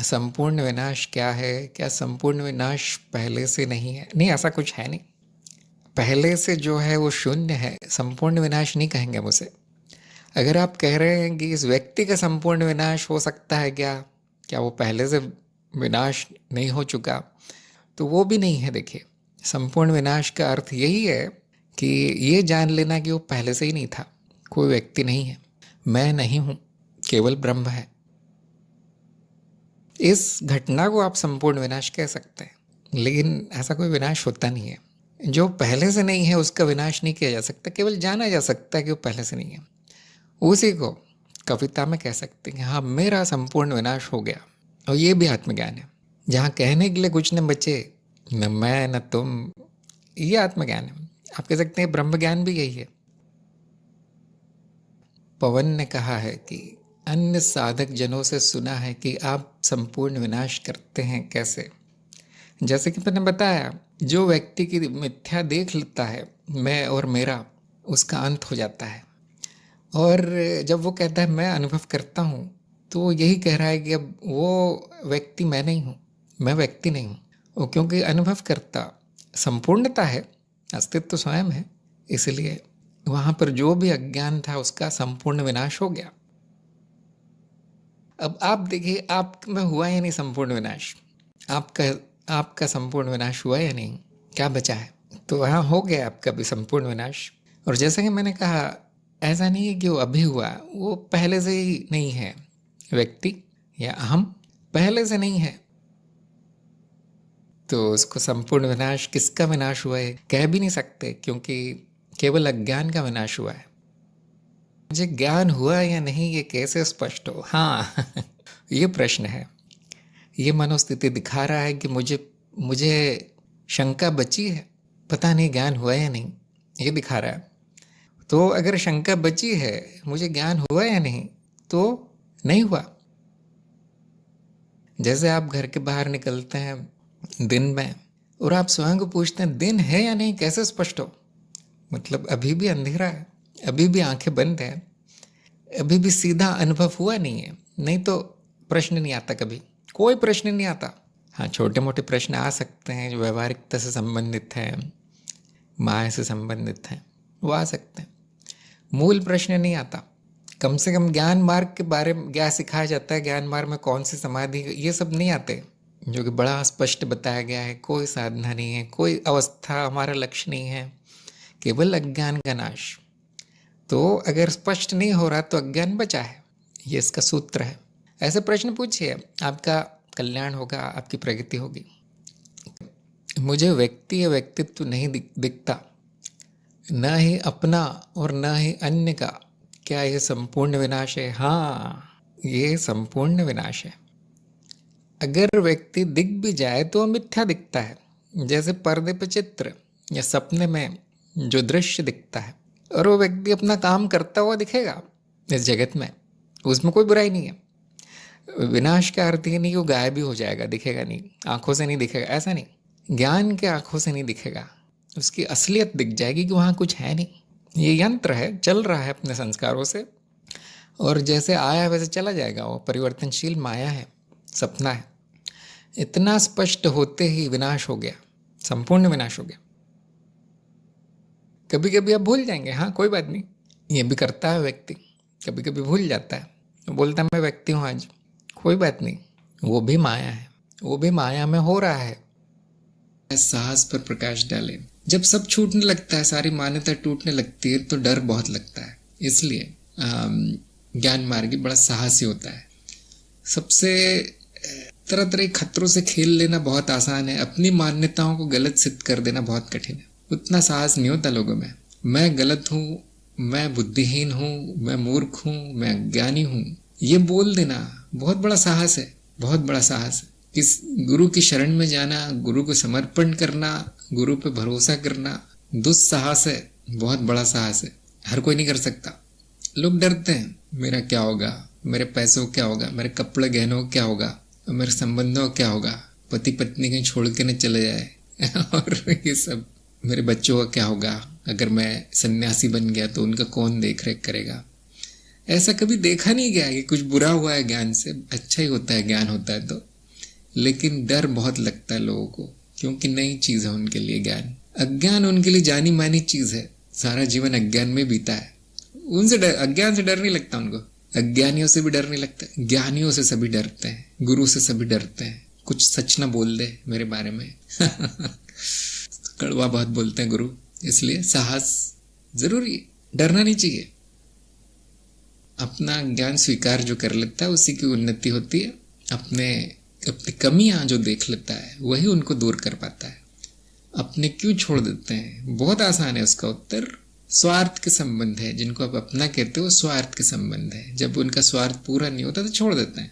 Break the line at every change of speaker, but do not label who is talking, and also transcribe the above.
संपूर्ण विनाश क्या है? क्या संपूर्ण विनाश पहले से नहीं है? नहीं, ऐसा कुछ है नहीं। पहले से जो है वो शून्य है। संपूर्ण विनाश नहीं कहेंगे हम उसे। अगर आप कह रहे हैं कि इस व्यक्ति का संपूर्ण विनाश हो सकता है क्या, क्या वो पहले से विनाश नहीं हो चुका, तो वो भी नहीं है। देखिए, संपूर्ण विनाश का अर्थ यही है कि ये जान लेना कि वो पहले से ही नहीं था। कोई व्यक्ति नहीं है, मैं नहीं हूँ, केवल ब्रह्म है। इस घटना को आप संपूर्ण विनाश कह सकते हैं, लेकिन ऐसा कोई विनाश होता नहीं है। जो पहले से नहीं है उसका विनाश नहीं किया जा सकता, केवल जाना जा सकता है कि वो पहले से नहीं है। उसी को कविता में कह सकते हैं, हाँ मेरा संपूर्ण विनाश हो गया। और ये भी आत्मज्ञान है, जहाँ कहने के लिए कुछ न बचे, न मैं न तुम। ये आत्मज्ञान है। आप कह सकते हैं ब्रह्म ज्ञान भी यही है। पवन ने कहा है कि अन्य साधक जनों से सुना है कि आप संपूर्ण विनाश करते हैं कैसे। जैसे कि मैंने बताया, जो व्यक्ति की मिथ्या देख लेता है, मैं और मेरा, उसका अंत हो जाता है। और जब वो कहता है मैं अनुभव करता हूँ, तो वो यही कह रहा है कि अब वो व्यक्ति मैं नहीं हूँ, मैं व्यक्ति नहीं हूँ। वो क्योंकि अनुभव करता संपूर्णता है, अस्तित्व तो स्वयं है, इसलिए वहाँ पर जो भी अज्ञान था उसका संपूर्ण विनाश हो गया। अब आप देखिए, आप में हुआ या नहीं संपूर्ण विनाश? आपका संपूर्ण विनाश हुआ या नहीं? क्या बचा है? तो वहाँ हो गया आपका भी संपूर्ण विनाश। और जैसा कि मैंने कहा, ऐसा नहीं है कि वो अभी हुआ, वो पहले से ही नहीं है। व्यक्ति या अहम पहले से नहीं है, तो उसको संपूर्ण विनाश किसका विनाश हुआ है कह भी नहीं सकते, क्योंकि केवल अज्ञान का विनाश हुआ है। मुझे ज्ञान हुआ या नहीं ये कैसे स्पष्ट हो? हाँ ये प्रश्न है। ये मनोस्थिति दिखा रहा है कि मुझे शंका बची है, पता नहीं ज्ञान हुआ या नहीं, ये दिखा रहा है। तो अगर शंका बची है, मुझे ज्ञान हुआ या नहीं, तो नहीं हुआ। जैसे आप घर के बाहर निकलते हैं दिन में और आप स्वयं को पूछते हैं दिन है या नहीं, कैसे स्पष्ट हो? मतलब अभी भी अंधेरा है, अभी भी आंखें बंद हैं, अभी भी सीधा अनुभव हुआ नहीं है। नहीं तो प्रश्न नहीं आता, कभी कोई प्रश्न नहीं आता। हाँ, छोटे मोटे प्रश्न आ सकते हैं जो व्यवहारिकता से संबंधित हैं, माया से संबंधित हैं, वो आ सकते हैं। मूल प्रश्न नहीं आता। कम से कम ज्ञान मार्ग के बारे में क्या सिखाया जाता है, ज्ञान मार्ग में कौन सी समाधि, ये सब नहीं आते, जो कि बड़ा स्पष्ट बताया गया है। कोई साधना नहीं है, कोई अवस्था हमारा लक्ष्य नहीं है, केवल अज्ञान का नाश। तो अगर स्पष्ट नहीं हो रहा तो अज्ञान बचा है, ये इसका सूत्र है। ऐसे प्रश्न पूछिए, आपका कल्याण होगा, आपकी प्रगति होगी। मुझे व्यक्ति या व्यक्तित्व नहीं दिखता, न ही अपना और न ही अन्य का। क्या ये संपूर्ण विनाश है? हाँ, ये संपूर्ण विनाश है। अगर व्यक्ति दिख भी जाए तो मिथ्या दिखता है, जैसे पर्दे पे चित्र या सपने में जो दृश्य दिखता है। और वो व्यक्ति अपना काम करता हुआ दिखेगा इस जगत में, उसमें कोई बुराई नहीं है। विनाश का अर्थ ये नहीं कि वो गायब ही हो जाएगा, दिखेगा नहीं, आंखों से नहीं दिखेगा, ऐसा नहीं। ज्ञान के आंखों से नहीं दिखेगा, उसकी असलियत दिख जाएगी कि वहाँ कुछ है नहीं। ये यंत्र है, चल रहा है अपने संस्कारों से, और जैसे आया वैसे चला जाएगा। वो परिवर्तनशील माया है, सपना है। इतना स्पष्ट होते ही विनाश हो गया, संपूर्ण विनाश हो गया। कभी कभी आप भूल जाएंगे, हाँ कोई बात नहीं, ये भी करता है व्यक्ति, कभी कभी भूल जाता है, बोलता है मैं व्यक्ति हूँ आज, कोई बात नहीं, वो भी माया है, वो भी माया में हो रहा है। साहस पर प्रकाश डालें। जब सब छूटने लगता है, सारी मान्यता टूटने लगती है, तो डर बहुत लगता है। इसलिए ज्ञान मार्गी बड़ा साहसी होता है। सबसे तरह तरह खतरों से खेल लेना बहुत आसान है, अपनी मान्यताओं को गलत सिद्ध कर देना बहुत कठिन है। उतना साहस नहीं होता लोगों में। मैं गलत हूँ, मैं बुद्धिहीन हूँ, मैं मूर्ख हूँ, मैं अज्ञानी हूँ, ये बोल देना बहुत बड़ा साहस है, बहुत बड़ा साहस है। किस गुरु की शरण में जाना, गुरु को समर्पण करना, गुरु पे भरोसा करना दुस्साहस है, बहुत बड़ा साहस है। हर कोई नहीं कर सकता। लोग डरते हैं, मेरा क्या होगा, मेरे पैसों क्या होगा, मेरे कपड़े गहनों क्या होगा, मेरे संबंधों क्या होगा, पति पत्नी कहीं छोड़ के न चले जाए और ये सब, मेरे बच्चों का क्या होगा, अगर मैं सन्यासी बन गया तो उनका कौन देख रेख करेगा। ऐसा कभी देखा नहीं गया कि कुछ बुरा हुआ है ज्ञान से, अच्छा ही होता है ज्ञान होता है। तो लेकिन डर बहुत लगता है लोगों को, क्योंकि नई चीज है उनके लिए ज्ञान। अज्ञान उनके लिए जानी मानी चीज है, सारा जीवन अज्ञान में बीता है। उनसे अज्ञान से डर नहीं लगता उनको, अज्ञानियों से भी डर नहीं लगता, ज्ञानियों से सभी डरते हैं, गुरु से सभी डरते हैं, कुछ सच ना बोल दे मेरे बारे में। कड़वा बहुत बोलते हैं गुरु, इसलिए साहस जरूरी है, डरना नहीं चाहिए। अपना ज्ञान स्वीकार जो कर लेता है उसी की उन्नति होती है। अपनी कमियां जो देख लेता है वही उनको दूर कर पाता है। अपने क्यों छोड़ देते हैं? बहुत आसान है उसका उत्तर, स्वार्थ के संबंध है। जिनको आप अपना कहते हो स्वार्थ के संबंध है। जब उनका स्वार्थ पूरा नहीं होता तो छोड़ देते हैं।